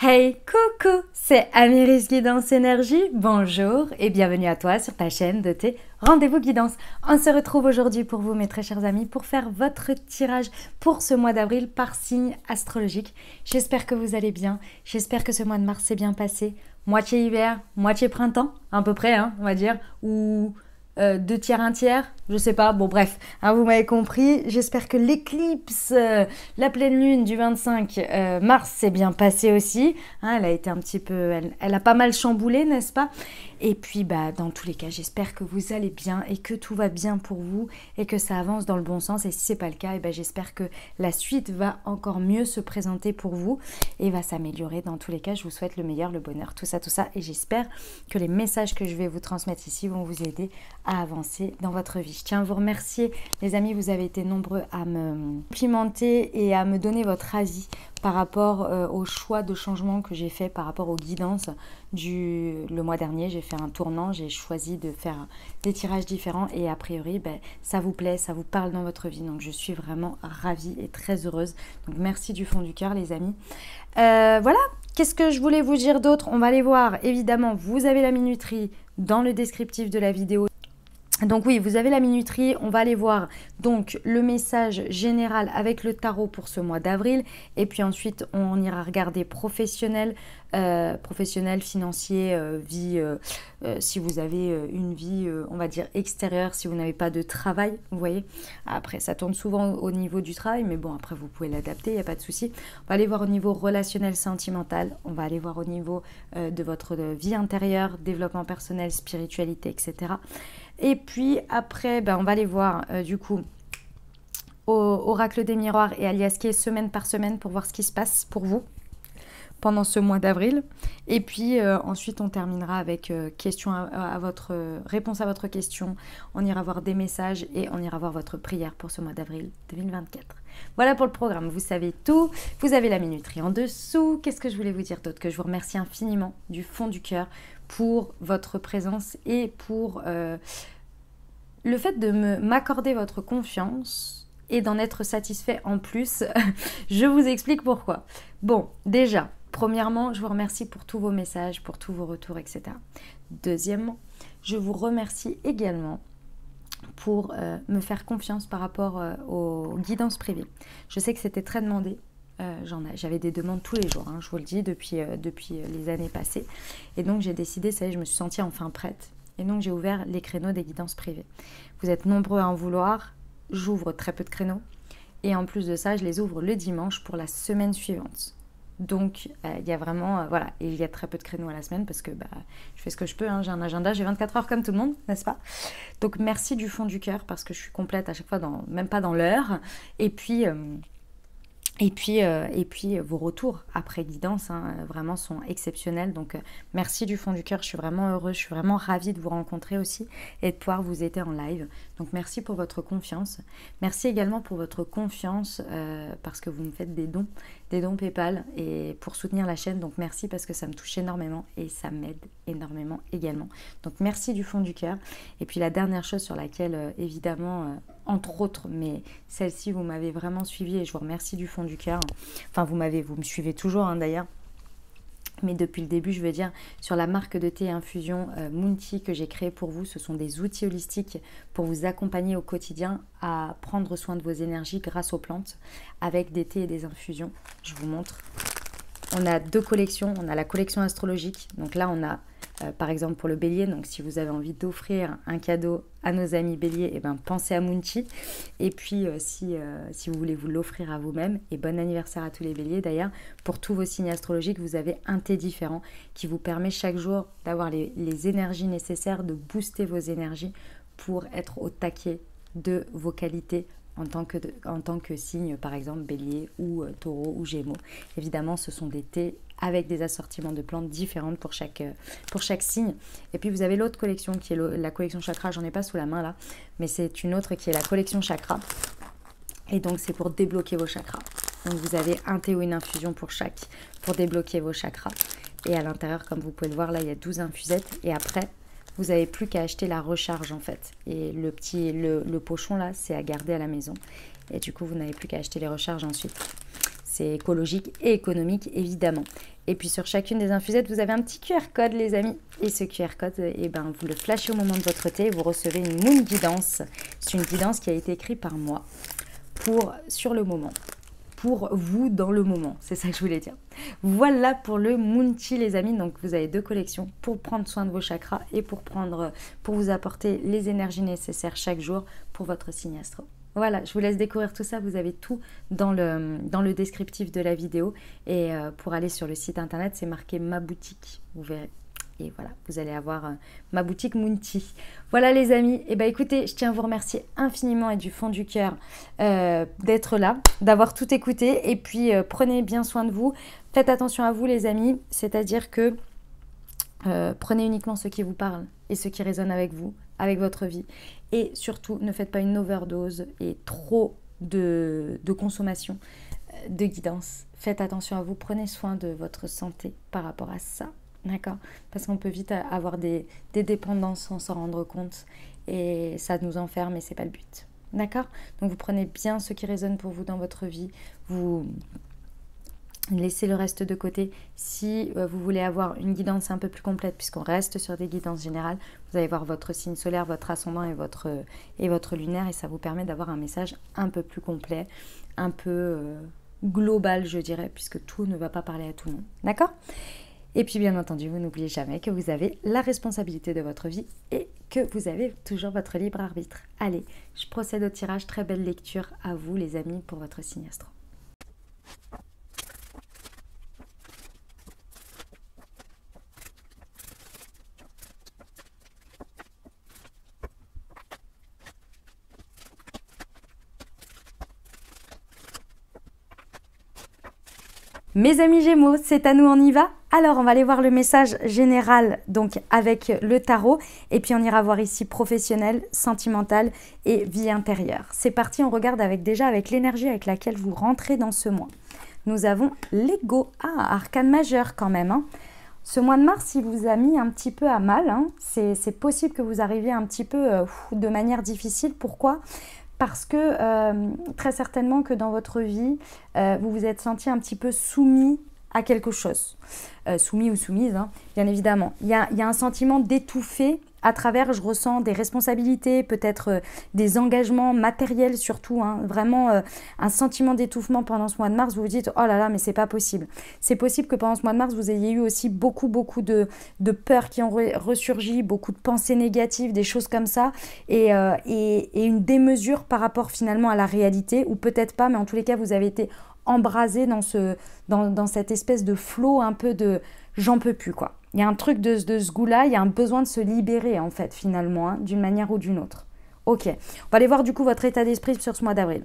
Hey, coucou, c'est Amyris Guidance Énergie, bonjour et bienvenue à toi sur ta chaîne de tes rendez-vous guidance. On se retrouve aujourd'hui pour vous, mes très chers amis, pour faire votre tirage pour ce mois d'avril par signe astrologique. J'espère que vous allez bien, j'espère que ce mois de mars s'est bien passé, moitié hiver, moitié printemps, à peu près, hein, on va dire, ou... deux tiers, un tiers, je sais pas, bon bref, hein, vous m'avez compris, j'espère que l'éclipse, la pleine lune du 25 mars s'est bien passée aussi, hein, elle a été un petit peu, elle a pas mal chamboulé, n'est-ce pas? Et puis bah dans tous les cas, j'espère que vous allez bien et que tout va bien pour vous et que ça avance dans le bon sens, et si c'est pas le cas, et ben j'espère que la suite va encore mieux se présenter pour vous et va s'améliorer. Dans tous les cas, je vous souhaite le meilleur, le bonheur, tout ça, et j'espère que les messages que je vais vous transmettre ici vont vous aider à avancer dans votre vie. Je tiens à vous remercier, les amis, vous avez été nombreux à me complimenter et à me donner votre avis par rapport au choix de changement que j'ai fait par rapport aux guidances le mois dernier. J'ai fait un tournant, j'ai choisi de faire des tirages différents et a priori, ben, ça vous plaît, ça vous parle dans votre vie. Donc je suis vraiment ravie et très heureuse. Donc merci du fond du cœur, les amis. Voilà, qu'est-ce que je voulais vous dire d'autre? On va aller voir, évidemment, vous avez la minuterie dans le descriptif de la vidéo. Donc oui, vous avez la minuterie, on va aller voir donc le message général avec le tarot pour ce mois d'avril, et puis ensuite on ira regarder professionnel, financier, vie, si vous avez une vie, on va dire extérieure, si vous n'avez pas de travail, vous voyez. Après ça tourne souvent au niveau du travail, mais bon après vous pouvez l'adapter, il n'y a pas de souci. On va aller voir au niveau relationnel, sentimental, on va aller voir au niveau de votre vie intérieure, développement personnel, spiritualité, etc. Et puis après, ben, on va aller voir du coup au Oracle des Miroirs et Aliasqué semaine par semaine pour voir ce qui se passe pour vous pendant ce mois d'avril. Et puis ensuite, on terminera avec réponse à votre question. On ira voir des messages et on ira voir votre prière pour ce mois d'avril 2024. Voilà pour le programme, vous savez tout. Vous avez la minuterie en dessous. Qu'est-ce que je voulais vous dire d'autre? Que je vous remercie infiniment du fond du cœur pour votre présence et pour le fait de m'accorder votre confiance et d'en être satisfait en plus. Je vous explique pourquoi. Bon, déjà, premièrement, je vous remercie pour tous vos messages, pour tous vos retours, etc. Deuxièmement, je vous remercie également pour me faire confiance par rapport aux guidances privées. Je sais que c'était très demandé. J'avais des demandes tous les jours, hein, je vous le dis, depuis les années passées. Et donc j'ai décidé, ça y est, je me suis sentie enfin prête. Et donc j'ai ouvert les créneaux des guidances privées. Vous êtes nombreux à en vouloir, j'ouvre très peu de créneaux. Et en plus de ça, je les ouvre le dimanche pour la semaine suivante. Donc il y a vraiment, voilà, et il y a très peu de créneaux à la semaine parce que bah, je fais ce que je peux, hein, j'ai un agenda, j'ai 24 heures comme tout le monde, n'est-ce pas? Donc merci du fond du cœur parce que je suis complète à chaque fois, même pas dans l'heure. Et puis vos retours après guidance, hein, vraiment sont exceptionnels. Donc merci du fond du cœur, je suis vraiment heureuse, je suis vraiment ravie de vous rencontrer aussi et de pouvoir vous aider en live. Donc merci pour votre confiance. Merci également pour votre confiance parce que vous me faites des dons PayPal et pour soutenir la chaîne. Donc merci parce que ça me touche énormément et ça m'aide énormément également. Donc merci du fond du cœur. Et puis la dernière chose sur laquelle évidemment, entre autres, mais celle-ci vous m'avez vraiment suivi et je vous remercie du fond du cœur. Enfin vous me suivez toujours hein, d'ailleurs. Mais depuis le début, je veux dire, sur la marque de thé et infusion Mounty que j'ai créée pour vous, ce sont des outils holistiques pour vous accompagner au quotidien à prendre soin de vos énergies grâce aux plantes avec des thés et des infusions. Je vous montre. On a deux collections. On a la collection astrologique. Donc là, on a par exemple pour le bélier. Donc si vous avez envie d'offrir un cadeau à nos amis béliers, eh ben, pensez à Mounty. Et puis si vous voulez vous l'offrir à vous-même, et bon anniversaire à tous les béliers d'ailleurs, pour tous vos signes astrologiques, vous avez un thé différent qui vous permet chaque jour d'avoir les énergies nécessaires, de booster vos énergies pour être au taquet de vos qualités en tant que signe, par exemple bélier ou taureau ou gémeaux. Évidemment, ce sont des thés avec des assortiments de plantes différentes pour chaque signe. Et puis vous avez l'autre collection qui est la collection chakra, j'en ai pas sous la main là, mais c'est une autre qui est la collection chakra. Et donc c'est pour débloquer vos chakras. Donc vous avez un thé ou une infusion pour débloquer vos chakras. Et à l'intérieur, comme vous pouvez le voir, là il y a 12 infusettes. Et après, vous n'avez plus qu'à acheter la recharge en fait. Et le pochon là, c'est à garder à la maison. Et du coup, vous n'avez plus qu'à acheter les recharges ensuite. c'est écologique et économique évidemment. Et puis sur chacune des infusettes, vous avez un petit QR code les amis. Et ce QR code, eh ben, vous le flashez au moment de votre thé et vous recevez une moon guidance. C'est une guidance qui a été écrite par moi sur le moment. Pour vous dans le moment, c'est ça que je voulais dire. Voilà pour le Moon Tea les amis, donc vous avez 2 collections pour prendre soin de vos chakras et pour vous apporter les énergies nécessaires chaque jour pour votre signe astro. Voilà, je vous laisse découvrir tout ça, vous avez tout dans le descriptif de la vidéo et pour aller sur le site internet, c'est marqué ma boutique, vous verrez. Et voilà, vous allez avoir ma boutique Moon Tea. Voilà les amis, et écoutez, je tiens à vous remercier infiniment et du fond du cœur d'être là, d'avoir tout écouté. Et puis prenez bien soin de vous, faites attention à vous les amis, c'est-à-dire que prenez uniquement ce qui vous parle et ce qui résonne avec vous, avec votre vie. Et surtout, ne faites pas une overdose et trop de consommation de guidance. Faites attention à vous, prenez soin de votre santé par rapport à ça. D'accord? Parce qu'on peut vite avoir des dépendances sans s'en rendre compte et ça nous enferme et c'est pas le but. D'accord? Donc vous prenez bien ce qui résonne pour vous dans votre vie, vous laissez le reste de côté. Si vous voulez avoir une guidance un peu plus complète, puisqu'on reste sur des guidances générales, vous allez voir votre signe solaire, votre ascendant et votre lunaire et ça vous permet d'avoir un message un peu plus complet, un peu global je dirais, puisque tout ne va pas parler à tout le monde. D'accord? Et puis bien entendu, vous n'oubliez jamais que vous avez la responsabilité de votre vie et que vous avez toujours votre libre arbitre. Allez, je procède au tirage. Très belle lecture à vous les amis pour votre signe astro. Mes amis Gémeaux, c'est à nous, on y va? Alors, on va aller voir le message général donc avec le tarot et puis on ira voir ici professionnel, sentimental et vie intérieure. C'est parti, on regarde déjà avec l'énergie avec laquelle vous rentrez dans ce mois. Nous avons l'ego. Ah, arcane majeur quand même. Hein. Ce mois de mars, il vous a mis un petit peu à mal. Hein. C'est possible que vous arriviez un petit peu de manière difficile. Pourquoi ? Parce que très certainement que dans votre vie, vous vous êtes senti un petit peu soumis à quelque chose. Soumis ou soumise, hein, bien évidemment. Il y a un sentiment d'étouffer à travers, je ressens des responsabilités, peut-être des engagements matériels surtout, hein, vraiment un sentiment d'étouffement pendant ce mois de mars. Vous vous dites, oh là là, mais c'est pas possible. C'est possible que pendant ce mois de mars, vous ayez eu aussi beaucoup de peurs qui ont ressurgi, beaucoup de pensées négatives, des choses comme ça, et une démesure par rapport finalement à la réalité, ou peut-être pas, mais en tous les cas, vous avez été embrasé dans cette espèce de flot un peu de j'en peux plus quoi. Il y a un truc de ce goût-là, il y a un besoin de se libérer en fait finalement, hein, d'une manière ou d'une autre. Ok, on va aller voir du coup votre état d'esprit sur ce mois d'avril.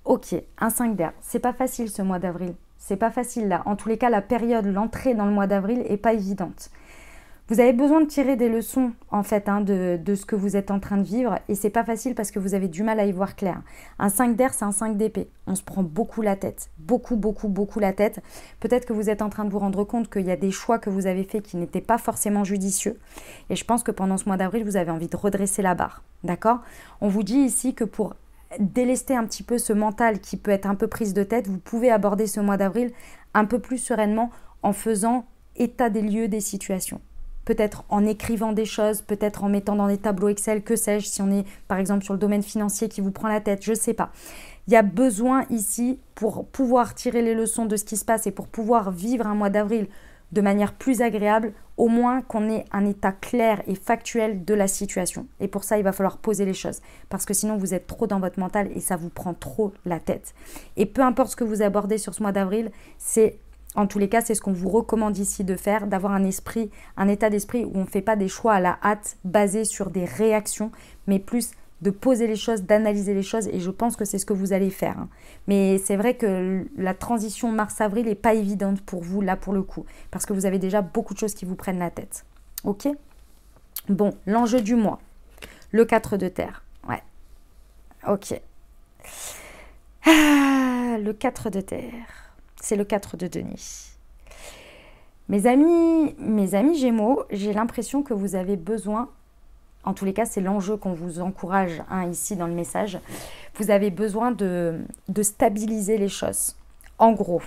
Ok, un 5 d'air, c'est pas facile ce mois d'avril, c'est pas facile là. En tous les cas, la période, l'entrée dans le mois d'avril est pas évidente. Vous avez besoin de tirer des leçons en fait hein, de ce que vous êtes en train de vivre et c'est pas facile parce que vous avez du mal à y voir clair. Un 5 d'air, c'est un 5 d'épée. On se prend beaucoup la tête, beaucoup la tête. Peut-être que vous êtes en train de vous rendre compte qu'il y a des choix que vous avez faits qui n'étaient pas forcément judicieux et je pense que pendant ce mois d'avril, vous avez envie de redresser la barre, d'accord? On vous dit ici que pour délester un petit peu ce mental qui peut être un peu prise de tête, vous pouvez aborder ce mois d'avril un peu plus sereinement en faisant état des lieux des situations. Peut-être en écrivant des choses, peut-être en mettant dans des tableaux Excel, que sais-je, si on est par exemple sur le domaine financier qui vous prend la tête, je ne sais pas. Il y a besoin ici pour pouvoir tirer les leçons de ce qui se passe et pour pouvoir vivre un mois d'avril de manière plus agréable, au moins qu'on ait un état clair et factuel de la situation. Et pour ça, il va falloir poser les choses parce que sinon vous êtes trop dans votre mental et ça vous prend trop la tête. Et peu importe ce que vous abordez sur ce mois d'avril, en tous les cas, c'est ce qu'on vous recommande ici de faire, d'avoir un état d'esprit où on ne fait pas des choix à la hâte basés sur des réactions, mais plus de poser les choses, d'analyser les choses et je pense que c'est ce que vous allez faire. Hein. Mais c'est vrai que la transition mars-avril n'est pas évidente pour vous, là pour le coup, parce que vous avez déjà beaucoup de choses qui vous prennent la tête. Ok ? Bon, l'enjeu du mois, le 4 de terre. Ouais. Ok. Le 4 de terre. C'est le 4 de Denis. Mes amis Gémeaux, j'ai l'impression que vous avez besoin En tous les cas, c'est l'enjeu qu'on vous encourage ici dans le message. Vous avez besoin de stabiliser les choses. En gros,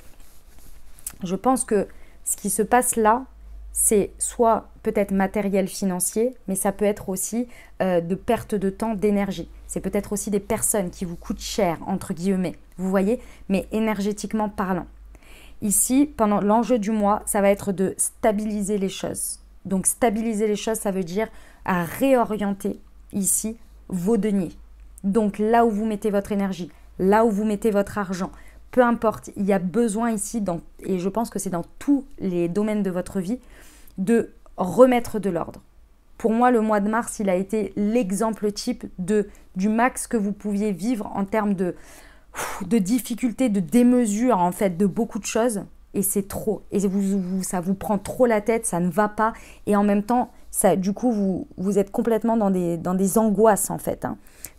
je pense que ce qui se passe là, c'est soit peut-être matériel financier, mais ça peut être aussi de perte de temps, d'énergie. C'est peut-être aussi des personnes qui vous coûtent cher, entre guillemets, vous voyez, mais énergétiquement parlant. Ici, pendant l'enjeu du mois, ça va être de stabiliser les choses. Donc stabiliser les choses, ça veut dire à réorienter ici vos deniers. Donc là où vous mettez votre énergie, là où vous mettez votre argent, peu importe, il y a besoin ici, et je pense que c'est dans tous les domaines de votre vie, de remettre de l'ordre. Pour moi, le mois de mars, il a été l'exemple type du max que vous pouviez vivre en termes de difficultés, de démesure, en fait, de beaucoup de choses. Et c'est trop. Et ça vous prend trop la tête, ça ne va pas. Et en même temps, du coup, vous êtes complètement dans des angoisses, en fait.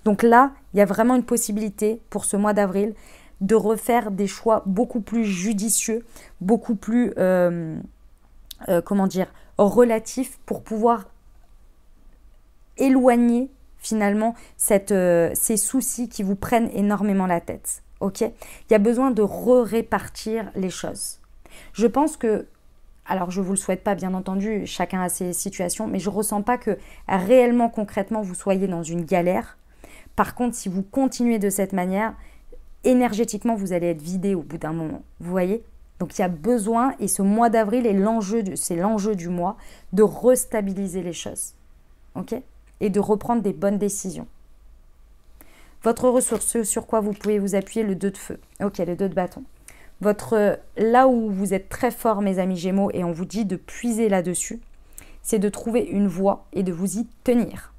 Donc là, il y a vraiment une possibilité pour ce mois d'avril de refaire des choix beaucoup plus judicieux, beaucoup plus, relatifs pour pouvoir éloigner finalement ces soucis qui vous prennent énormément la tête. Ok ? Il y a besoin de répartir les choses. Je pense que, alors je ne vous le souhaite pas bien entendu, chacun a ses situations, mais je ne ressens pas que réellement, concrètement, vous soyez dans une galère. Par contre, si vous continuez de cette manière, énergétiquement, vous allez être vidé au bout d'un moment. Vous voyez ? Donc il y a besoin, et ce mois d'avril c'est l'enjeu du mois, de restabiliser les choses. Ok ? Et de reprendre des bonnes décisions. Votre ressource, ce sur quoi vous pouvez vous appuyer, le 2 de feu. Ok, le 2 de bâton. Là où vous êtes très fort, mes amis Gémeaux, et on vous dit de puiser là-dessus, c'est de trouver une voie et de vous y tenir.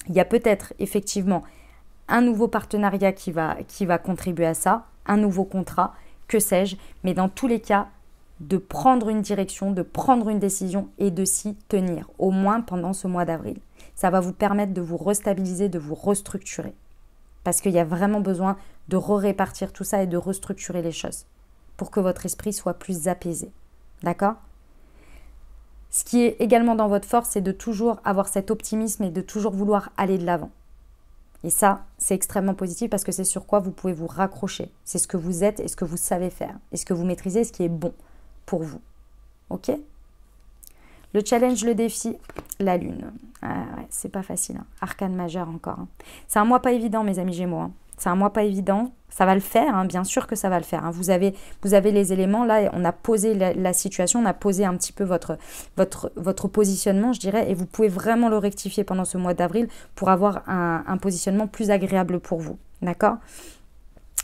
Il y a peut-être effectivement un nouveau partenariat qui va contribuer à ça, un nouveau contrat, que sais-je, mais dans tous les cas, de prendre une direction, de prendre une décision et de s'y tenir, au moins pendant ce mois d'avril. Ça va vous permettre de vous restabiliser, de vous restructurer. Parce qu'il y a vraiment besoin de répartir tout ça et de restructurer les choses pour que votre esprit soit plus apaisé. D'accord ? Ce qui est également dans votre force, c'est de toujours avoir cet optimisme et de toujours vouloir aller de l'avant. Et ça, c'est extrêmement positif parce que c'est sur quoi vous pouvez vous raccrocher. C'est ce que vous êtes et ce que vous savez faire. Et ce que vous maîtrisez, ce qui est bon pour vous. Ok ? Le challenge, le défi, la lune. Ah ouais, c'est pas facile. Arcane majeur encore. C'est un mois pas évident, mes amis Gémeaux. C'est un mois pas évident. Ça va le faire, bien sûr que ça va le faire. Vous avez les éléments. Là, on a posé la situation, on a posé un petit peu votre positionnement, je dirais. Et vous pouvez vraiment le rectifier pendant ce mois d'avril pour avoir un positionnement plus agréable pour vous. D'accord ?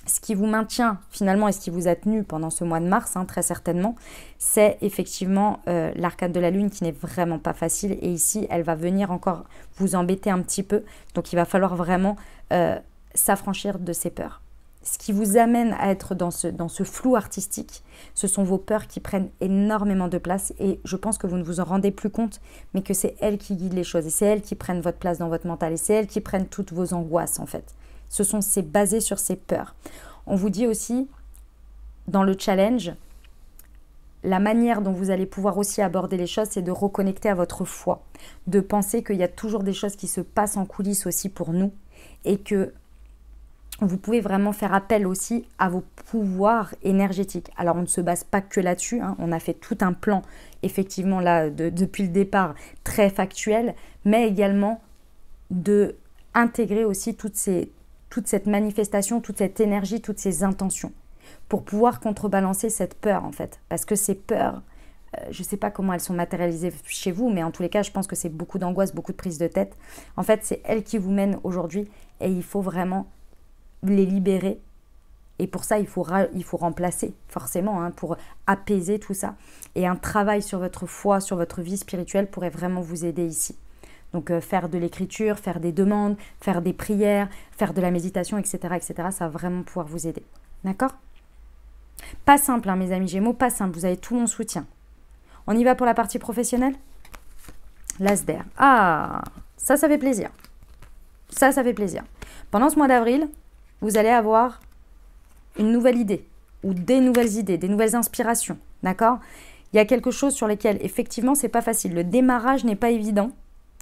Ce qui vous maintient finalement et ce qui vous a tenu pendant ce mois de mars, très certainement, c'est effectivement l'arcane de la lune qui n'est vraiment pas facile. Et ici, elle va venir encore vous embêter un petit peu. Donc, il va falloir vraiment s'affranchir de ces peurs. Ce qui vous amène à être dans ce flou artistique, ce sont vos peurs qui prennent énormément de place. Et je pense que vous ne vous en rendez plus compte, mais que c'est elles qui guident les choses. Et c'est elles qui prennent votre place dans votre mental. Et c'est elles qui prennent toutes vos angoisses, en fait. C'est basé sur ces peurs. On vous dit aussi, dans le challenge, la manière dont vous allez pouvoir aussi aborder les choses, c'est de reconnecter à votre foi, de penser qu'il y a toujours des choses qui se passent en coulisses aussi pour nous et que vous pouvez vraiment faire appel aussi à vos pouvoirs énergétiques. Alors, on ne se base pas que là-dessus. On a fait tout un plan, effectivement, là, depuis le départ, très factuel, mais également de intégrer aussi toute cette manifestation, toute cette énergie, toutes ces intentions pour pouvoir contrebalancer cette peur, en fait. Parce que ces peurs, je ne sais pas comment elles sont matérialisées chez vous, mais en tous les cas, je pense que c'est beaucoup d'angoisse, beaucoup de prise de tête. En fait, c'est elles qui vous mènent aujourd'hui et il faut vraiment les libérer. Et pour ça, il faut remplacer, forcément, pour apaiser tout ça. Et un travail sur votre foi, sur votre vie spirituelle pourrait vraiment vous aider ici. Donc, faire de l'écriture, faire des demandes, faire des prières, faire de la méditation, etc., etc., ça va vraiment pouvoir vous aider. D'accord ? Pas simple, mes amis Gémeaux, pas simple. Vous avez tout mon soutien. On y va pour la partie professionnelle ? L'As d'air. Ah, ça fait plaisir. Ça fait plaisir. Pendant ce mois d'avril, vous allez avoir une nouvelle idée ou des nouvelles idées, des nouvelles inspirations. D'accord ? Il y a quelque chose sur lequel, effectivement, c'est pas facile. Le démarrage n'est pas évident.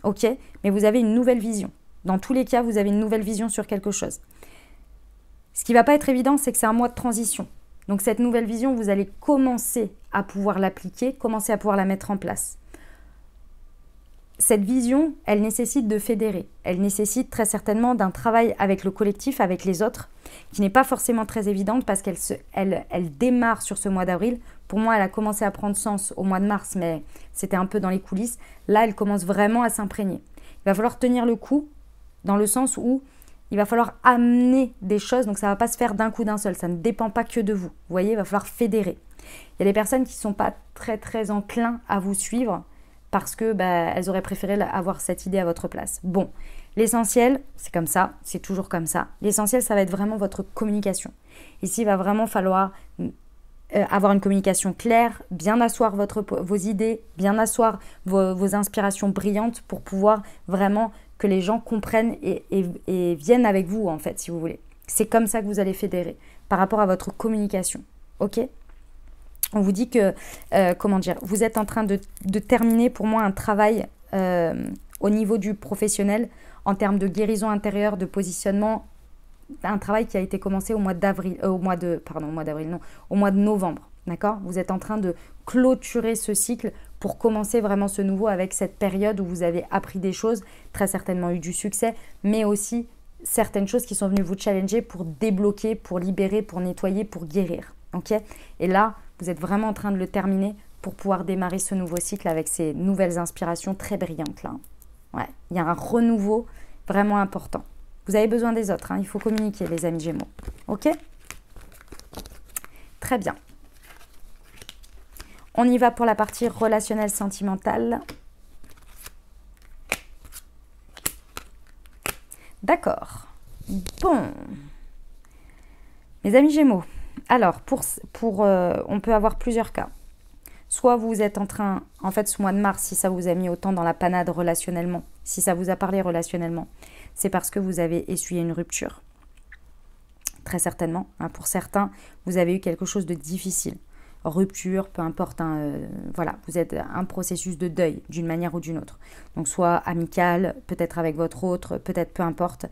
ok? Mais vous avez une nouvelle vision. Dans tous les cas, vous avez une nouvelle vision sur quelque chose. Ce qui ne va pas être évident, c'est que c'est un mois de transition. Donc cette nouvelle vision, vous allez commencer à pouvoir l'appliquer, commencer à pouvoir la mettre en place. Cette vision, elle nécessite de fédérer. Elle nécessite très certainement d'un travail avec le collectif, avec les autres, qui n'est pas forcément très évidente parce qu'elle démarre sur ce mois d'avril. Pour moi, elle a commencé à prendre sens au mois de mars, mais c'était un peu dans les coulisses. Là, elle commence vraiment à s'imprégner. Il va falloir tenir le coup dans le sens où il va falloir amener des choses, donc ça ne va pas se faire d'un coup d'un seul, ça ne dépend pas que de vous. Vous voyez, il va falloir fédérer. Il y a des personnes qui ne sont pas très enclins à vous suivre parce que elles auraient préféré avoir cette idée à votre place. Bon, l'essentiel, c'est comme ça, c'est toujours comme ça. L'essentiel, ça va être vraiment votre communication. Ici, il va vraiment falloir avoir une communication claire, bien asseoir vos idées, bien asseoir vos inspirations brillantes pour pouvoir vraiment que les gens comprennent et viennent avec vous, en fait, si vous voulez. C'est comme ça que vous allez fédérer par rapport à votre communication. Ok ? On vous dit que, vous êtes en train de terminer pour moi un travail au niveau du professionnel en termes de guérison intérieure, de positionnement, un travail qui a été commencé au mois de novembre. D'accord ? Vous êtes en train de clôturer ce cycle pour commencer vraiment ce nouveau avec cette période où vous avez appris des choses, très certainement eu du succès, mais aussi certaines choses qui sont venues vous challenger pour débloquer, pour libérer, pour nettoyer, pour guérir. Ok ? Et là, vous êtes vraiment en train de le terminer pour pouvoir démarrer ce nouveau cycle avec ces nouvelles inspirations très brillantes là. Ouais, il y a un renouveau vraiment important. Vous avez besoin des autres, hein. Il faut communiquer les amis Gémeaux. Ok ? Très bien. On y va pour la partie relationnelle sentimentale. D'accord. Bon. Mes amis Gémeaux, alors, on peut avoir plusieurs cas. Soit vous êtes en train, en fait, ce mois de mars, si ça vous a mis autant dans la panade relationnellement, si ça vous a parlé relationnellement, c'est parce que vous avez essuyé une rupture. Très certainement. Hein, pour certains, vous avez eu quelque chose de difficile. Rupture, peu importe, voilà, vous êtes un processus de deuil d'une manière ou d'une autre. Donc soit amical, peut-être avec votre autre, peut-être peu importe.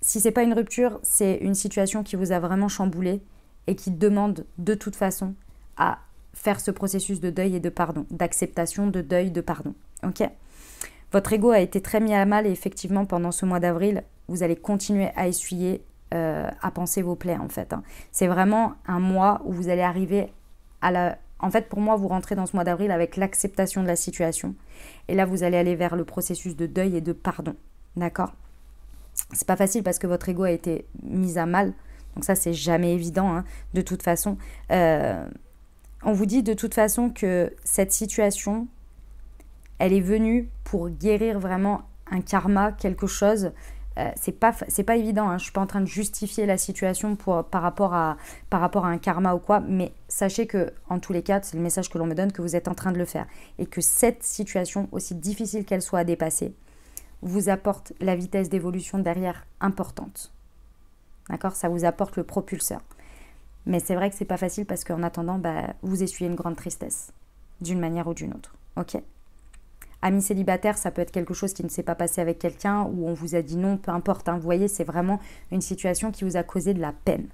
Si ce n'est pas une rupture, c'est une situation qui vous a vraiment chamboulé et qui demande de toute façon à faire ce processus de deuil et de pardon, d'acceptation, de deuil, de pardon. Ok ? Votre ego a été très mis à mal et effectivement, pendant ce mois d'avril, vous allez continuer à essuyer, à penser vos plaies en fait. Hein. C'est vraiment un mois où vous allez arriver En fait, pour moi, vous rentrez dans ce mois d'avril avec l'acceptation de la situation. Et là, vous allez aller vers le processus de deuil et de pardon. D'accord ? C'est pas facile parce que votre ego a été mis à mal. Donc ça, c'est jamais évident, hein, de toute façon. On vous dit de toute façon que cette situation, elle est venue pour guérir vraiment un karma, quelque chose. C'est pas évident, hein. Je ne suis pas en train de justifier la situation par rapport à un karma ou quoi, mais sachez que, en tous les cas, c'est le message que l'on me donne, que vous êtes en train de le faire. Et que cette situation, aussi difficile qu'elle soit à dépasser, vous apporte la vitesse d'évolution derrière importante. D'accord ? Ça vous apporte le propulseur. Mais c'est vrai que c'est pas facile parce qu'en attendant, vous essuyez une grande tristesse, d'une manière ou d'une autre. Ok ? Amis célibataires, ça peut être quelque chose qui ne s'est pas passé avec quelqu'un ou on vous a dit non, peu importe. Hein. Vous voyez, c'est vraiment une situation qui vous a causé de la peine.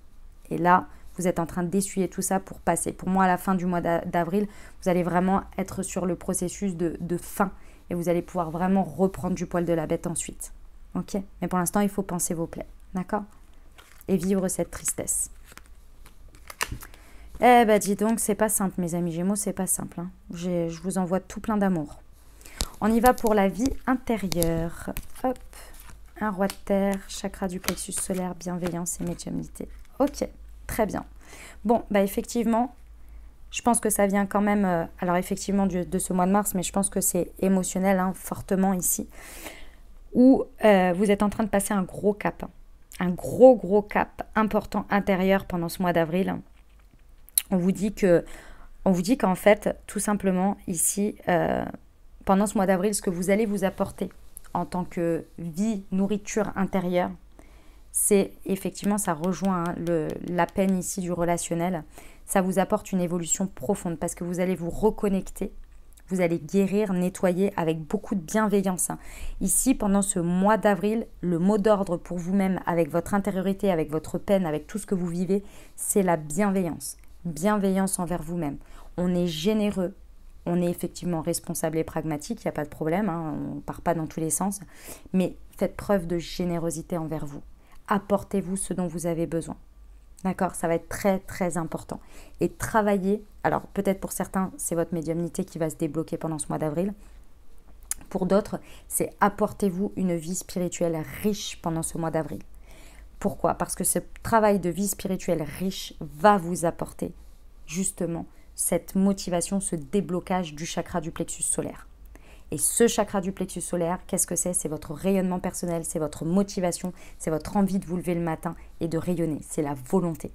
Et là, vous êtes en train d'essuyer tout ça pour passer. Pour moi, à la fin du mois d'avril, vous allez vraiment être sur le processus de fin et vous allez pouvoir vraiment reprendre du poil de la bête ensuite. Ok ? Mais pour l'instant, il faut penser vos plaies. D'accord ? Et vivre cette tristesse. Eh ben, dis donc, c'est pas simple, mes amis Gémeaux, c'est pas simple. Hein. Je vous envoie tout plein d'amour. On y va pour la vie intérieure. Hop, un roi de terre, chakra du plexus solaire, bienveillance et médiumnité. Ok, très bien. Bon, effectivement, je pense que ça vient quand même, alors effectivement de ce mois de mars, mais je pense que c'est émotionnel, hein, fortement ici, où vous êtes en train de passer un gros cap. Un gros cap important intérieur pendant ce mois d'avril. On vous dit qu'en fait, tout simplement, ici... pendant ce mois d'avril, ce que vous allez vous apporter en tant que vie, nourriture intérieure, c'est effectivement, ça rejoint, hein, la peine ici du relationnel, ça vous apporte une évolution profonde parce que vous allez vous reconnecter, Vous allez guérir, nettoyer avec beaucoup de bienveillance. Ici, pendant ce mois d'avril, le mot d'ordre pour vous-même, avec votre intériorité, avec votre peine, avec tout ce que vous vivez, c'est la bienveillance. Bienveillance envers vous-même. On est généreux, on est effectivement responsable et pragmatique, il n'y a pas de problème, hein, on ne part pas dans tous les sens, mais faites preuve de générosité envers vous. Apportez-vous ce dont vous avez besoin. D'accord, ça va être très très important. Et travaillez, alors peut-être pour certains, c'est votre médiumnité qui va se débloquer pendant ce mois d'avril. Pour d'autres, c'est apportez-vous une vie spirituelle riche pendant ce mois d'avril. Pourquoi? Parce que ce travail de vie spirituelle riche va vous apporter justement cette motivation, ce déblocage du chakra du plexus solaire. Et ce chakra du plexus solaire, qu'est-ce que c'est? C'est votre rayonnement personnel, c'est votre motivation, c'est votre envie de vous lever le matin et de rayonner. C'est la volonté.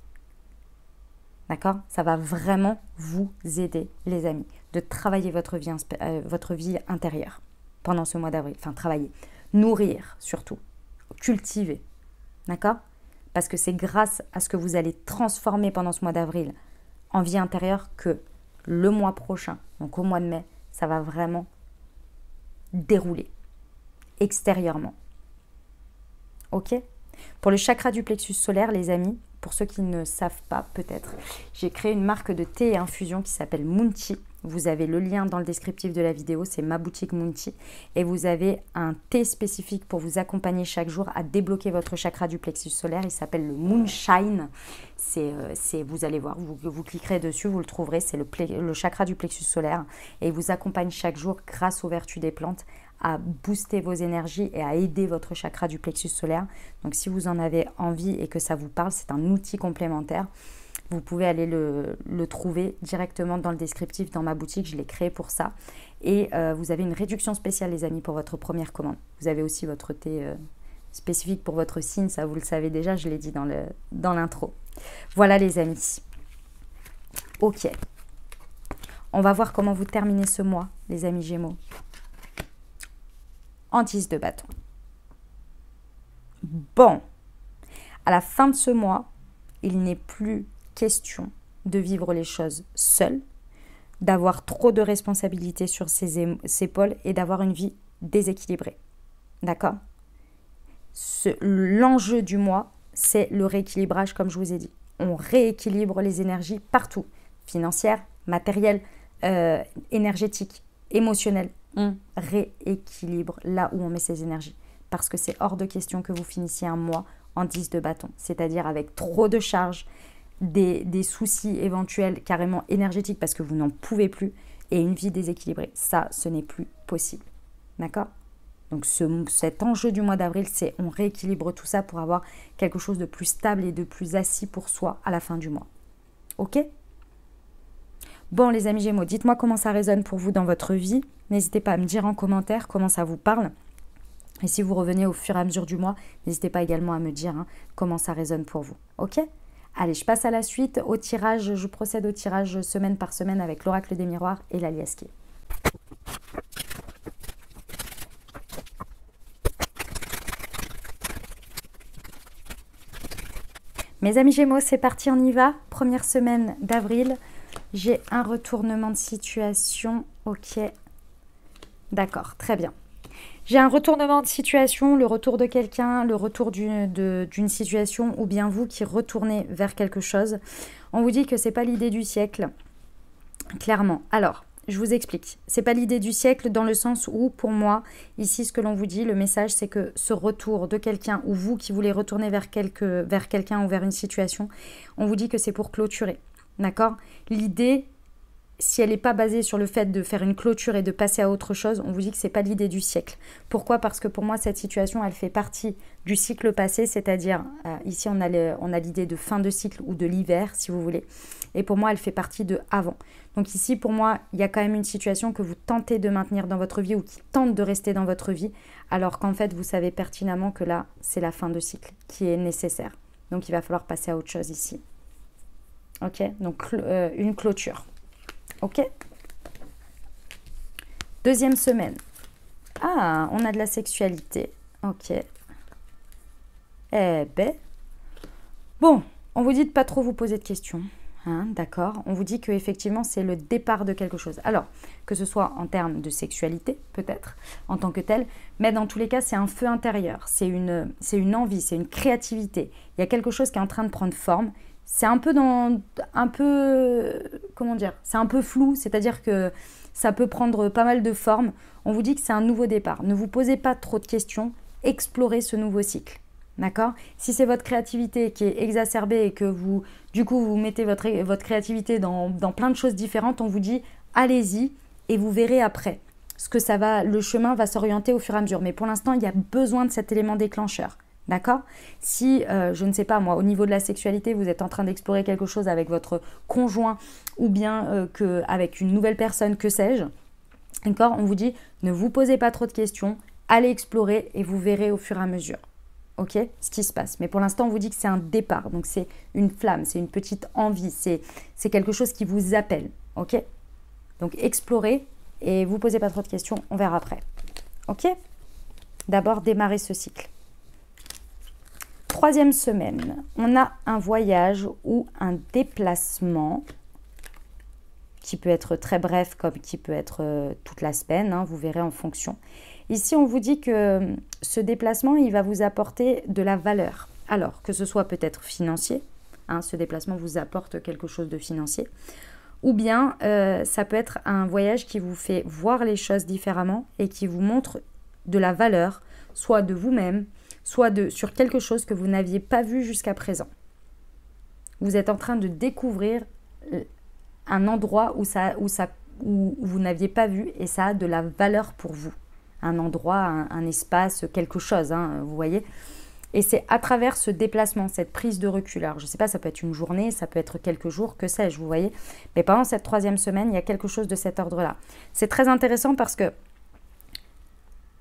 D'accord? Ça va vraiment vous aider, les amis, de travailler votre vie intérieure pendant ce mois d'avril. Enfin, travailler. Nourrir, surtout. Cultiver. D'accord? Parce que c'est grâce à ce que vous allez transformer pendant ce mois d'avril en vie intérieure que le mois prochain, donc au mois de mai, ça va vraiment dérouler extérieurement. Ok? Pour le chakra du plexus solaire, les amis, pour ceux qui ne savent pas peut-être, j'ai créé une marque de thé et infusion qui s'appelle Moonti. Vous avez le lien dans le descriptif de la vidéo, c'est ma boutique Moonti. Et vous avez un thé spécifique pour vous accompagner chaque jour à débloquer votre chakra du plexus solaire. Il s'appelle le Moonshine. Vous allez voir, vous cliquerez dessus, vous le trouverez. C'est le chakra du plexus solaire. Et il vous accompagne chaque jour grâce aux vertus des plantes à booster vos énergies et à aider votre chakra du plexus solaire. Donc si vous en avez envie et que ça vous parle, c'est un outil complémentaire. Vous pouvez aller le trouver directement dans le descriptif dans ma boutique. Je l'ai créé pour ça. Et vous avez une réduction spéciale, les amis, pour votre première commande. Vous avez aussi votre thé spécifique pour votre signe. Ça, vous le savez déjà, je l'ai dit dans l'intro. Voilà, les amis. Ok. On va voir comment vous terminez ce mois, les amis Gémeaux. En 10 de bâton. Bon. À la fin de ce mois, il n'est plus question de vivre les choses seul, d'avoir trop de responsabilités sur ses épaules et d'avoir une vie déséquilibrée. D'accord? L'enjeu du mois, c'est le rééquilibrage, comme je vous ai dit. On rééquilibre les énergies partout, financières, matérielles, énergétiques, émotionnelles. On rééquilibre là où on met ses énergies. Parce que c'est hors de question que vous finissiez un mois en 10 de bâton, c'est-à-dire avec trop de charges, des soucis éventuels carrément énergétiques parce que vous n'en pouvez plus et une vie déséquilibrée. Ça, ce n'est plus possible. D'accord? Donc cet enjeu du mois d'avril, c'est on rééquilibre tout ça pour avoir quelque chose de plus stable et de plus assis pour soi à la fin du mois. Ok? Bon, les amis Gémeaux, dites-moi comment ça résonne pour vous dans votre vie. N'hésitez pas à me dire en commentaire comment ça vous parle. Et si vous revenez au fur et à mesure du mois, n'hésitez pas également à me dire comment ça résonne pour vous. Ok? Allez, je passe à la suite, au tirage. Je procède au tirage semaine par semaine avec l'oracle des miroirs et l'aliasqué. Mes amis Gémeaux, c'est parti, on y va. Première semaine d'avril. J'ai un retournement de situation. Ok. D'accord, très bien. J'ai un retournement de situation, le retour de quelqu'un, le retour d'une situation ou bien vous qui retournez vers quelque chose. On vous dit que ce n'est pas l'idée du siècle, clairement. Alors, je vous explique. Ce n'est pas l'idée du siècle dans le sens où, pour moi, ici, ce que l'on vous dit, le message, c'est que ce retour de quelqu'un ou vous qui voulez retourner vers quelqu'un ou vers une situation, on vous dit que c'est pour clôturer. D'accord? L'idée, si elle n'est pas basée sur le fait de faire une clôture et de passer à autre chose, on vous dit que ce n'est pas l'idée du siècle. Pourquoi? Parce que pour moi, cette situation, elle fait partie du cycle passé, c'est-à-dire, ici, on a l'idée de fin de cycle ou de l'hiver, si vous voulez. Et pour moi, elle fait partie de avant. Donc ici, pour moi, il y a quand même une situation que vous tentez de maintenir dans votre vie ou qui tente de rester dans votre vie, alors qu'en fait, vous savez pertinemment que là, c'est la fin de cycle qui est nécessaire. Donc, il va falloir passer à autre chose ici. Ok? Donc, une clôture. Ok. Deuxième semaine. Ah, on a de la sexualité. Ok. Eh ben. Bon, on vous dit de pas trop vous poser de questions. Hein, d'accord. On vous dit qu'effectivement, c'est le départ de quelque chose. Alors, que ce soit en termes de sexualité, peut-être, en tant que tel, mais dans tous les cas, c'est un feu intérieur, c'est une envie, c'est une créativité. Il y a quelque chose qui est en train de prendre forme. C'est comment dire, c'est un peu flou, c'est-à-dire que ça peut prendre pas mal de formes. On vous dit que c'est un nouveau départ. Ne vous posez pas trop de questions, explorez ce nouveau cycle. D'accord? Si c'est votre créativité qui est exacerbée et que vous, du coup, vous mettez votre créativité dans plein de choses différentes, on vous dit allez-y et vous verrez après. Le chemin va s'orienter au fur et à mesure. Mais pour l'instant, il y a besoin de cet élément déclencheur. D'accord? Si, je ne sais pas moi, au niveau de la sexualité, vous êtes en train d'explorer quelque chose avec votre conjoint ou bien avec une nouvelle personne, que sais-je, d'accord? On vous dit ne vous posez pas trop de questions, allez explorer et vous verrez au fur et à mesure. Ok, ce qui se passe. Mais pour l'instant, on vous dit que c'est un départ. Donc, c'est une flamme, c'est une petite envie, c'est quelque chose qui vous appelle. Ok? Donc, explorez et vous posez pas trop de questions. On verra après. Ok? D'abord, démarrer ce cycle. 3e semaine, on a un voyage ou un déplacement qui peut être très bref comme qui peut être toute la semaine. Hein, vous verrez en fonction. Ici, on vous dit que ce déplacement, il va vous apporter de la valeur. Alors, que ce soit peut-être financier, hein, ce déplacement vous apporte quelque chose de financier, ou bien ça peut être un voyage qui vous fait voir les choses différemment et qui vous montre de la valeur, soit de vous-même, soit sur quelque chose que vous n'aviez pas vu jusqu'à présent. Vous êtes en train de découvrir un endroit où vous n'aviez pas vu et ça a de la valeur pour vous. Un endroit, un espace, quelque chose, hein, vous voyez. Et c'est à travers ce déplacement, cette prise de recul. Alors, je ne sais pas, ça peut être une journée, ça peut être quelques jours, que sais-je, vous voyez. Mais pendant cette 3e semaine, il y a quelque chose de cet ordre-là. C'est très intéressant parce que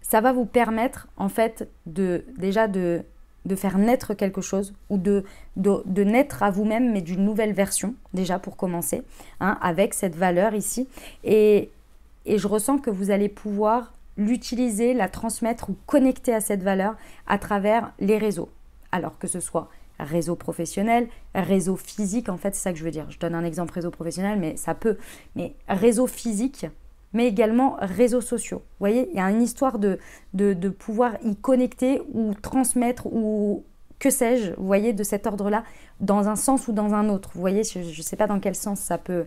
ça va vous permettre, en fait, déjà de faire naître quelque chose ou de naître à vous-même, mais d'une nouvelle version, déjà pour commencer, hein, avec cette valeur ici. Et je ressens que vous allez pouvoir l'utiliser, la transmettre ou connecter à cette valeur à travers les réseaux. Alors que ce soit réseau professionnel, réseau physique, en fait c'est ça que je veux dire. Je donne un exemple réseau professionnel, mais ça peut. Mais réseau physique, mais également réseaux sociaux. Vous voyez, il y a une histoire de pouvoir y connecter ou transmettre ou que sais-je, vous voyez, de cet ordre-là, dans un sens ou dans un autre. Vous voyez, je ne sais pas dans quel sens ça peut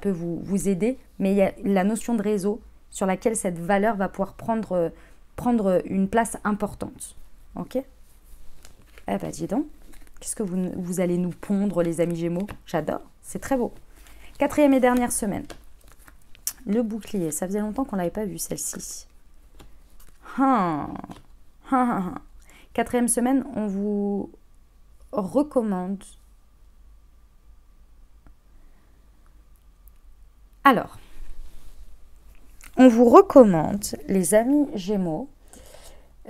vous aider, mais il y a la notion de réseau sur laquelle cette valeur va pouvoir prendre une place importante. Ok? Eh ben dis donc, qu'est-ce que vous allez nous pondre, les amis Gémeaux? J'adore, c'est très beau. 4e et dernière semaine. Le bouclier, ça faisait longtemps qu'on ne l'avait pas vu, celle-ci. 4e semaine, on vous recommande. Alors, on vous recommande, les amis Gémeaux,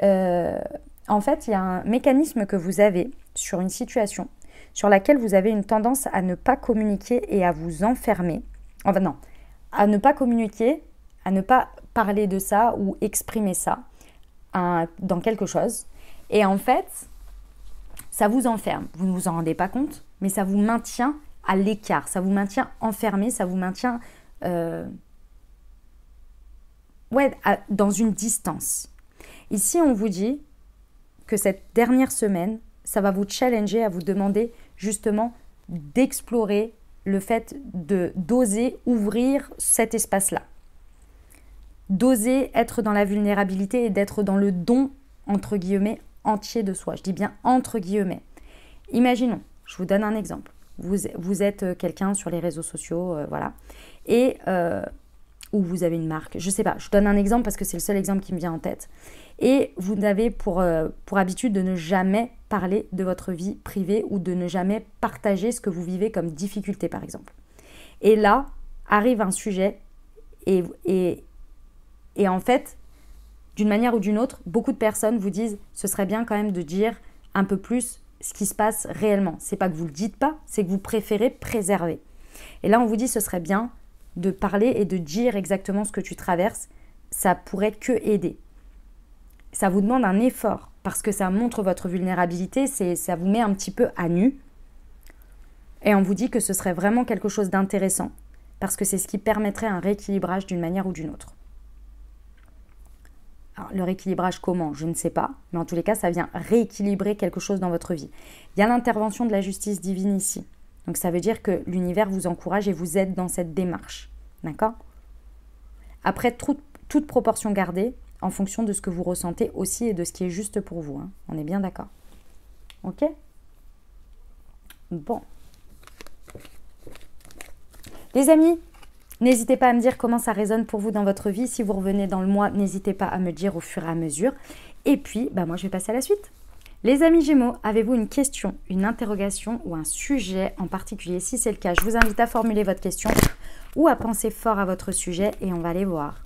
en fait, il y a un mécanisme que vous avez sur une situation sur laquelle vous avez une tendance à ne pas communiquer et à vous enfermer. Enfin non, à ne pas communiquer, à ne pas parler de ça ou exprimer ça dans quelque chose. Et en fait, ça vous enferme. Vous ne vous en rendez pas compte, mais ça vous maintient à l'écart, ça vous maintient enfermé, ça vous maintient dans une distance. Ici, on vous dit que cette dernière semaine, ça va vous challenger à vous demander justement d'explorer le fait d'oser ouvrir cet espace-là. D'oser être dans la vulnérabilité et d'être dans le don, entre guillemets, entier de soi. Je dis bien entre guillemets. Imaginons, je vous donne un exemple. Vous êtes quelqu'un sur les réseaux sociaux, voilà, et ou vous avez une marque, je ne sais pas, je donne un exemple parce que c'est le seul exemple qui me vient en tête. Et vous avez pour habitude de ne jamais parler de votre vie privée ou de ne jamais partager ce que vous vivez comme difficulté, par exemple. Et là, arrive un sujet et en fait, d'une manière ou d'une autre, beaucoup de personnes vous disent « ce serait bien quand même de dire un peu plus ce qui se passe réellement ». C'est pas que vous ne le dites pas, c'est que vous préférez préserver. Et là, on vous dit « ce serait bien de parler et de dire exactement ce que tu traverses, ça pourrait que aider ». Ça vous demande un effort parce que ça montre votre vulnérabilité, ça vous met un petit peu à nu. Et on vous dit que ce serait vraiment quelque chose d'intéressant, parce que c'est ce qui permettrait un rééquilibrage d'une manière ou d'une autre. Alors, le rééquilibrage comment? Je ne sais pas, mais en tous les cas, ça vient rééquilibrer quelque chose dans votre vie. Il y a l'intervention de la justice divine ici. Donc ça veut dire que l'univers vous encourage et vous aide dans cette démarche. D'accord? Après, toute proportion gardée, en fonction de ce que vous ressentez aussi et de ce qui est juste pour vous. Hein. On est bien d'accord? Ok? Bon. Les amis, n'hésitez pas à me dire comment ça résonne pour vous dans votre vie. Si vous revenez dans le mois, n'hésitez pas à me dire au fur et à mesure. Et puis, moi, je vais passer à la suite. Les amis Gémeaux, avez-vous une question, une interrogation ou un sujet en particulier? Si c'est le cas, je vous invite à formuler votre question ou à penser fort à votre sujet et on va aller voir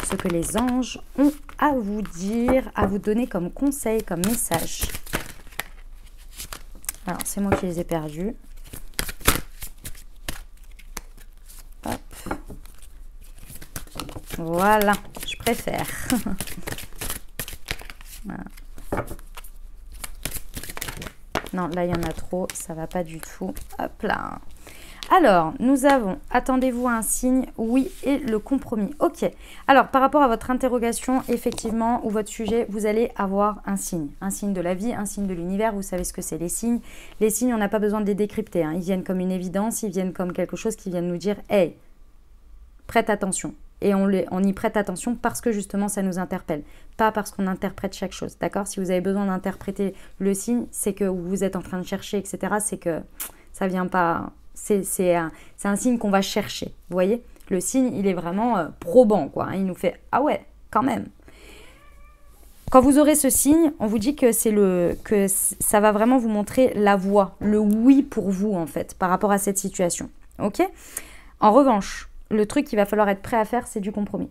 ce que les anges ont à vous dire, à vous donner comme conseil, comme message. Alors, c'est moi qui les ai perdus. Hop. Voilà, je préfère. Voilà. Non, là, il y en a trop, ça va pas du tout. Hop là. Alors, nous avons, attendez-vous à un signe, oui, et le compromis. Ok. Alors, par rapport à votre interrogation, effectivement, ou votre sujet, vous allez avoir un signe de la vie, un signe de l'univers. Vous savez ce que c'est, les signes. Les signes, on n'a pas besoin de les décrypter. Hein. Ils viennent comme une évidence, ils viennent comme quelque chose qui vient nous dire « Hey, prête attention ». Et on y prête attention parce que justement, ça nous interpelle. Pas parce qu'on interprète chaque chose, d'accord? Si vous avez besoin d'interpréter le signe, c'est que vous êtes en train de chercher, etc. C'est que ça vient pas... C'est un signe qu'on va chercher, vous voyez? Le signe, il est vraiment probant, quoi. Hein. Il nous fait « Ah ouais, quand même ». Quand vous aurez ce signe, on vous dit que ça va vraiment vous montrer la voie, le oui pour vous, en fait, par rapport à cette situation, ok? En revanche, le truc qu'il va falloir être prêt à faire, c'est du compromis.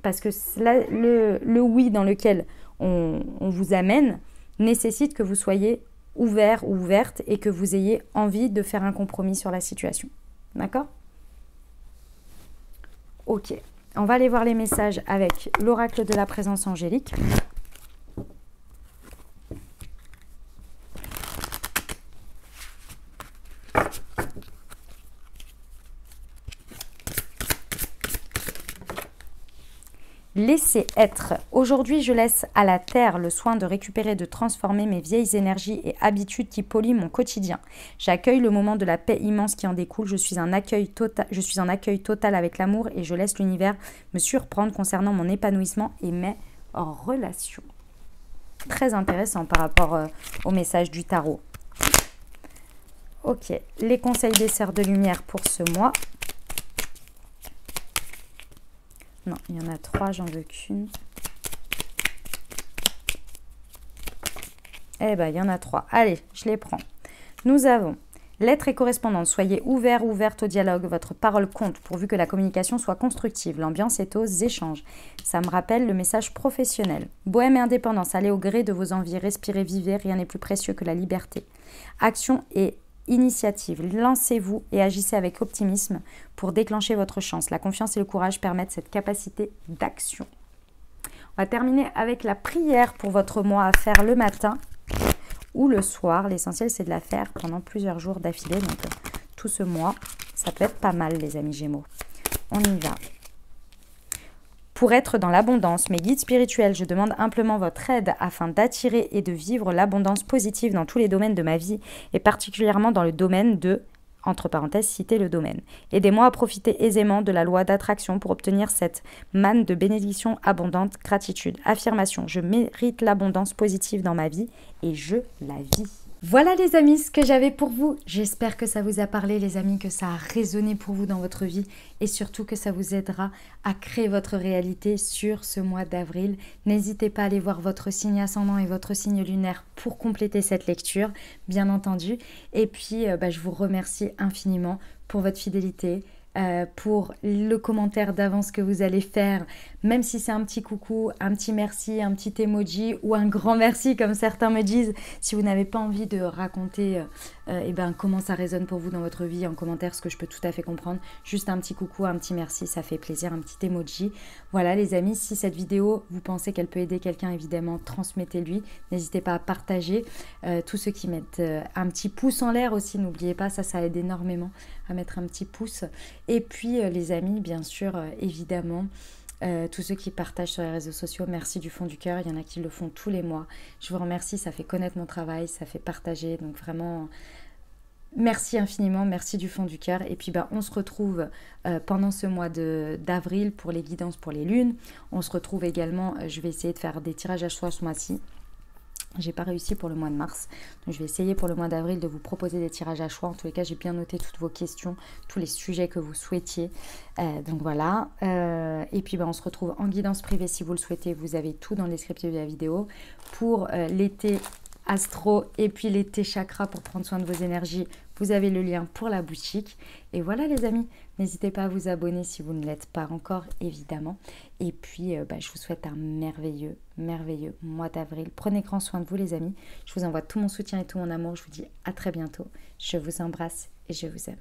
Parce que là, le oui dans lequel on vous amène nécessite que vous soyez ouvert ou ouverte et que vous ayez envie de faire un compromis sur la situation. D'accord? Ok. On va aller voir les messages avec l'oracle de la présence angélique. Laissez être. Aujourd'hui, je laisse à la terre le soin de récupérer et de transformer mes vieilles énergies et habitudes qui polluent mon quotidien. J'accueille le moment de la paix immense qui en découle. Je suis en accueil total avec l'amour et je laisse l'univers me surprendre concernant mon épanouissement et mes relations. Très intéressant par rapport au message du tarot. Ok, les conseils des sœurs de lumière pour ce mois. Non, il y en a 3, j'en veux qu'une. Eh bien, il y en a 3. Allez, je les prends. Nous avons lettre et correspondance. Soyez ouvert ou ouverte au dialogue. Votre parole compte pourvu que la communication soit constructive. L'ambiance est aux échanges. Ça me rappelle le message professionnel. Bohème et indépendance. Allez au gré de vos envies. Respirez, vivez. Rien n'est plus précieux que la liberté. Action et initiative. Lancez-vous et agissez avec optimisme pour déclencher votre chance. La confiance et le courage permettent cette capacité d'action. On va terminer avec la prière pour votre mois à faire le matin ou le soir. L'essentiel, c'est de la faire pendant plusieurs jours d'affilée. Donc, tout ce mois, ça peut être pas mal, les amis Gémeaux. On y va. Pour être dans l'abondance, mes guides spirituels, je demande humblement votre aide afin d'attirer et de vivre l'abondance positive dans tous les domaines de ma vie et particulièrement dans le domaine de, entre parenthèses, citez le domaine. Aidez-moi à profiter aisément de la loi d'attraction pour obtenir cette manne de bénédictions abondantes, gratitude, affirmation. Je mérite l'abondance positive dans ma vie et je la vis. Voilà les amis, ce que j'avais pour vous. J'espère que ça vous a parlé les amis, que ça a résonné pour vous dans votre vie et surtout que ça vous aidera à créer votre réalité sur ce mois d'avril. N'hésitez pas à aller voir votre signe ascendant et votre signe lunaire pour compléter cette lecture, bien entendu. Et puis, je vous remercie infiniment pour votre fidélité, pour le commentaire d'avance que vous allez faire, même si c'est un petit coucou, un petit merci, un petit emoji ou un grand merci comme certains me disent. Si vous n'avez pas envie de raconter comment ça résonne pour vous dans votre vie en commentaire, ce que je peux tout à fait comprendre, juste un petit coucou, un petit merci, ça fait plaisir, un petit emoji. Voilà les amis, si cette vidéo, vous pensez qu'elle peut aider quelqu'un, évidemment, transmettez-lui. N'hésitez pas à partager. Tous ceux qui mettent un petit pouce en l'air aussi, n'oubliez pas, ça aide énormément à mettre un petit pouce. Et puis les amis, bien sûr, évidemment, tous ceux qui partagent sur les réseaux sociaux, merci du fond du cœur. Il y en a qui le font tous les mois. Je vous remercie, ça fait connaître mon travail, ça fait partager. Donc vraiment, merci infiniment, merci du fond du cœur. Et puis on se retrouve pendant ce mois d'avril pour les guidances pour les lunes. On se retrouve également, je vais essayer de faire des tirages à choix ce mois-ci. J'ai pas réussi pour le mois de mars, donc je vais essayer pour le mois d'avril de vous proposer des tirages à choix. En tous les cas, j'ai bien noté toutes vos questions, tous les sujets que vous souhaitiez. Donc voilà. Et puis on se retrouve en guidance privée si vous le souhaitez. Vous avez tout dans le descriptif de la vidéo. Pour l'été astro et puis l'été chakra pour prendre soin de vos énergies, vous avez le lien pour la boutique. Et voilà les amis, n'hésitez pas à vous abonner si vous ne l'êtes pas encore, évidemment. Et puis, je vous souhaite un merveilleux, merveilleux mois d'avril. Prenez grand soin de vous les amis. Je vous envoie tout mon soutien et tout mon amour. Je vous dis à très bientôt. Je vous embrasse et je vous aime.